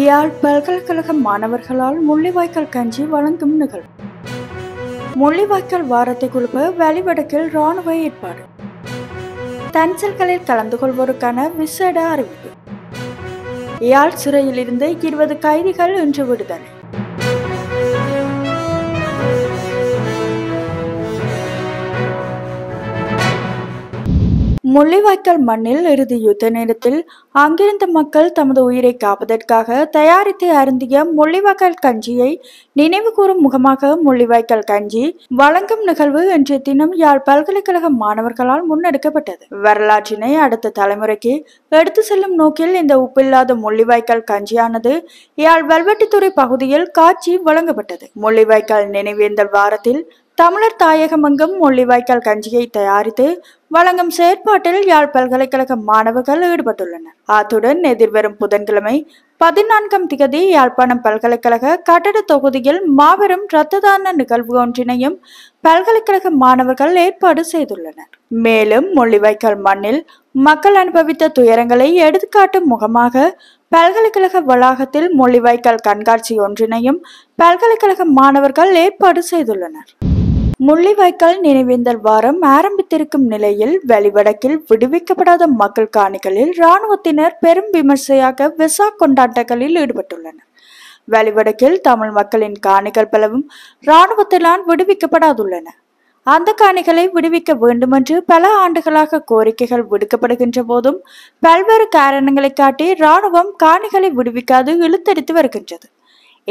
யாழ் பல்கலைக்கழக மாணவர்களால் முள்ளிவாய்க்கால் கஞ்சி வழங்கும் நிகழ்வு. முள்ளிவாய்க்கால் வாரத்தை குழுப்ப வெளிவடக்கில் இராணுவ ஏற்பாடு. தன்சல்களில் கலந்து கொள்வோருக்கான விசேட அறிவிப்பு. யாழ் சிறையில் இருந்து 20 கைதிகள் இன்று விடுதலை. முள்ளிவாய்க்கால் மண்ணில் இறுதி யுத்த நேரத்தில் அங்கிருந்த மக்கள் தமது உயிரை காப்பதற்காக தயாரித்து அருந்திய முள்ளிவாய்க்கால் கஞ்சியை நினைவு கூறும் முகமாக முள்ளிவாய்க்கால் கஞ்சி வழங்கும் நிகழ்வு இன்றைய தினம் யாழ் பல்கலைக்கழக மாணவர்களால் முன்னெடுக்கப்பட்டது. வரலாற்றினை அடுத்த தலைமுறைக்கு எடுத்து செல்லும் நோக்கில் இந்த உப்பில்லாத முள்ளிவாய்க்கால் கஞ்சியானது யாழ் வல்வெட்டித்துறை பகுதியில் காட்சி வழங்கப்பட்டது. முள்ளிவாய்க்கால் நினைவேந்தல் வாரத்தில் தமிழர் தாயகமெங்கும் முள்ளிவாய்க்கால் கஞ்சியை தயாரித்து வழங்கும் செயற்பாட்டில் யாழ் பல்கலைக்கழக மாணவர்கள் ஈடுபட்டுள்ளனர். அத்துடன் எதிர்வரும் புதன்கிழமை 14ஆம் திகதி யாழ்ப்பாணம் பல்கலைக்கழக கட்டட தொகுதியில் மாபெரும் இரத்த தான நிகழ்வு ஒன்றினையும் பல்கலைக்கழக மாணவர்கள் ஏற்பாடு செய்துள்ளனர். மேலும் முள்ளிவாய்க்கால் மண்ணில் மக்கள் அனுபவித்த துயரங்களை எடுத்துக்காட்டும் முகமாக பல்கலைக்கழக வளாகத்தில் முள்ளிவாய்க்கால் கண்காட்சி ஒன்றினையும் பல்கலைக்கழக மாணவர்கள் ஏற்பாடு செய்துள்ளனர். முள்ளிவாய்க்கால் நினைவேந்தல் வாரம் ஆரம்பித்திருக்கும் நிலையில் வெளிவடக்கில் விடுவிக்கப்படாத மக்கள் காணிகளில் இராணுவத்தினர் பெரும் விமர்சையாக வெசாக் கொண்டாட்டங்களில் ஈடுபட்டுள்ளனர். வெளிவடக்கில் தமிழ் மக்களின் காணிகள் பலவும் இராணுவத்தினால் விடுவிக்கப்படாதுள்ளன. அந்த காணிகளை விடுவிக்க வேண்டும் என்று பல ஆண்டுகளாக கோரிக்கைகள் விடுக்கப்படுகின்ற போதும் பல்வேறு காரணங்களை காட்டி இராணுவம் காணிகளை விடுவிக்காது இழுத்தடித்து வருகின்றது.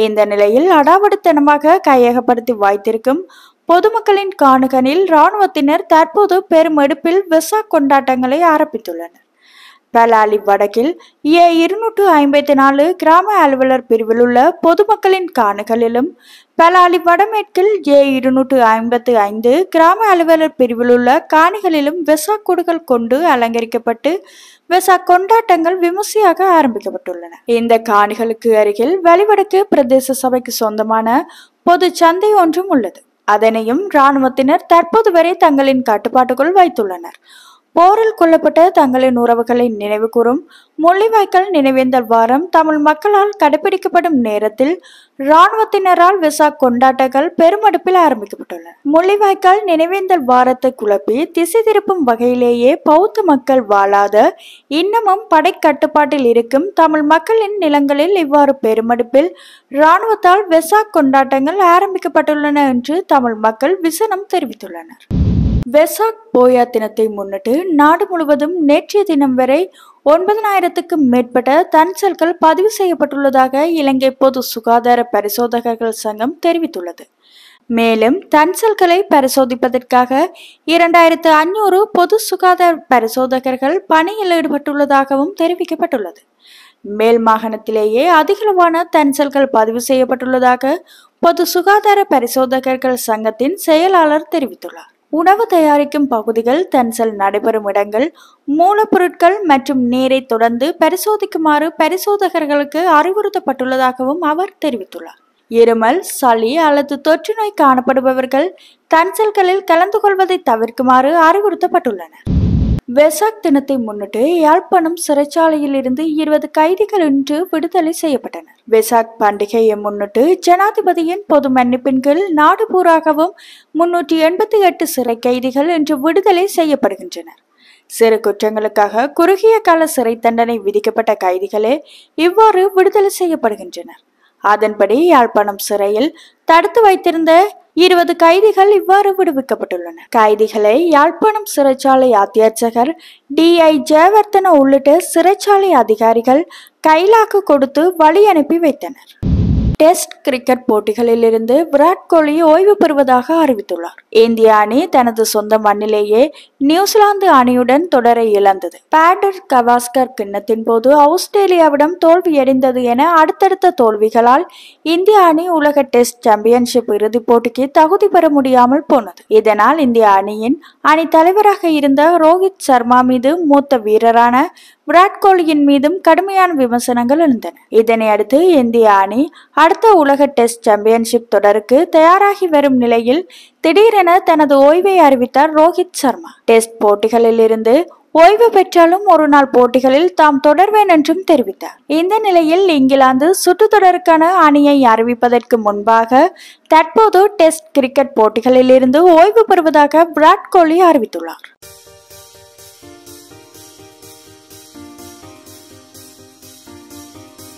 இந்த நிலையில் அடாவடித்தனமாக கையகப்படுத்தி வைத்திருக்கும் பொதுமக்களின் காணிகளில் இராணுவத்தினர் தற்போது பெரும் எடுப்பில் வெசாக் கொண்டாட்டங்களை ஆரம்பித்துள்ளனர். பலாலி வடக்கில் A254 கிராம அலுவலர் பிரிவில் உள்ள பொதுமக்களின் காணிகளிலும் பலாலி வடமேற்கில் A255 கிராம அலுவலர் பிரிவில் உள்ள காணிகளிலும் வெசாக் கூடுகள் கொண்டு அலங்கரிக்கப்பட்டு வெசாக் கொண்டாட்டங்கள் விமர்சையாக ஆரம்பிக்கப்பட்டுள்ளன. இந்த காணிகளுக்கு அருகில் வெளிவடக்கு பிரதேச சபைக்கு சொந்தமான பொது சந்தை ஒன்றும் உள்ளது. அதனையும் இராணுவத்தினர் தற்போது வரை தங்களின் கட்டுப்பாட்டுக்குள் வைத்துள்ளனர். போரில் கொல்லப்பட்ட தங்களின் உறவுகளை நினைவு கூறும் முள்ளிவாய்க்கால் நினைவேந்தல் வாரம் தமிழ் மக்களால் கடைபிடிக்கப்படும் நேரத்தில் இராணுவத்தினரால் வெசாக் கொண்டாட்டங்கள் பெருமடுப்பில் ஆரம்பிக்கப்பட்டுள்ளன. முள்ளிவாய்க்கால் நினைவேந்தல் வாரத்தை குழப்பி திசை திருப்பும் வகையிலேயே பௌத்த மக்கள் வாழாத இன்னமும் படை கட்டுப்பாட்டில் இருக்கும் தமிழ் மக்களின் நிலங்களில் இவ்வாறு பெருமடுப்பில் இராணுவத்தால் வெசாக் கொண்டாட்டங்கள் ஆரம்பிக்கப்பட்டுள்ளன என்று தமிழ் மக்கள் விசனம் தெரிவித்துள்ளனர். வெசாக் போயா தினத்தை முன்னிட்டு நாடு முழுவதும் நேற்றைய தினம் வரை 9000க்கும் மேற்பட்ட தன்சல்கள் பதிவு செய்யப்பட்டுள்ளதாக இலங்கை பொது சுகாதார பரிசோதகர்கள் சங்கம் தெரிவித்துள்ளது. மேலும் தன்சல்களை பரிசோதிப்பதற்காக 2500 பொது சுகாதார பரிசோதகர்கள் பணியில் ஈடுபட்டுள்ளதாகவும் தெரிவிக்கப்பட்டுள்ளது. மேல் மாகாணத்திலேயே அதிகளவான தன்சல்கள் பதிவு செய்யப்பட்டுள்ளதாக பொது சுகாதார பரிசோதகர்கள் சங்கத்தின் செயலாளர் தெரிவித்துள்ளார். உணவு தயாரிக்கும் பகுதிகள், தன்சல் நடைபெறும் இடங்கள், மூலப்பொருட்கள் மற்றும் நீரை தொடர்ந்து பரிசோதிக்குமாறு பரிசோதகர்களுக்கு அறிவுறுத்தப்பட்டுள்ளதாகவும் அவர் தெரிவித்துள்ளார். இருமல், சளி அல்லது தொற்று நோய் காணப்படுபவர்கள் தன்சல்களில் கலந்து கொள்வதை தவிர்க்குமாறு அறிவுறுத்தப்பட்டுள்ளனர். வெசாக் தினத்தை முன்னிட்டு யாழ்ப்பாணம் சிறைச்சாலையில் இருந்து 20 கைதிகள் இன்று விடுதலை செய்யப்பட்டனர். வெசாக் பண்டிகையை முன்னிட்டு ஜனாதிபதியின் பொது மன்னிப்பின் கீழ் நாடு பூராகவும் 388 சிறை கைதிகள் இன்று விடுதலை செய்யப்படுகின்றனர். சிறு குற்றங்களுக்காக குறுகிய கால சிறை தண்டனை விதிக்கப்பட்ட கைதிகளே இவ்வாறு விடுதலை செய்யப்படுகின்றனர். அதன்படி யாழ்ப்பாணம் சிறையில் தடுத்து வைத்திருந்த 20 கைதிகள் இவ்வாறு விடுவிக்கப்பட்டுள்ளனர். கைதிகளை யாழ்ப்பாணம் சிறைச்சாலை அத்தியட்சகர் DI ஜெயவர்தன உள்ளிட்ட சிறைச்சாலை அதிகாரிகள் கைலாக்கு கொடுத்து வழி அனுப்பி வைத்தனர். டெஸ்ட் கிரிக்கெட் போட்டிகளில் இருந்து விராட் கோலி ஓய்வு பெறுவதாக அறிவித்துள்ளார். இந்திய அணி தனது சொந்த மண்ணிலேயே நியூசிலாந்து அணியுடன் தொடரை இழந்தது. பேட்டர் கவாஸ்கர் கிண்ணத்தின் போது ஆஸ்திரேலியாவிடம் தோல்வியடைந்தது என அடுத்தடுத்த தோல்விகளால் இந்திய அணி உலக டெஸ்ட் சாம்பியன்ஷிப் இறுதிப் போட்டிக்கு தகுதி பெற முடியாமல் போனது. இதனால் இந்திய அணியின் அணி தலைவராக இருந்த ரோஹித் சர்மா மீது மூத்த வீரரான விராட் கோலியின் மீதும் கடுமையான விமர்சனங்கள் எழுந்தன. இதனை அடுத்து இந்திய அணி அடுத்த உலக டெஸ்ட் சாம்பியன்ஷிப் தொடருக்கு தயாராகி வரும் நிலையில் திடீரென தனது ஓய்வை அறிவித்தார் ரோஹித் சர்மா. டெஸ்ட் போட்டிகளில் இருந்து ஓய்வு பெற்றாலும் ஒரு நாள் போட்டிகளில் தாம் தொடர்வேன் என்றும் தெரிவித்தார். இந்த நிலையில் இங்கிலாந்து சுற்றுத்தொடருக்கான அணியை அறிவிப்பதற்கு முன்பாக தற்போது டெஸ்ட் கிரிக்கெட் போட்டிகளில் இருந்து ஓய்வு பெறுவதாக விராட் கோலி அறிவித்துள்ளார்.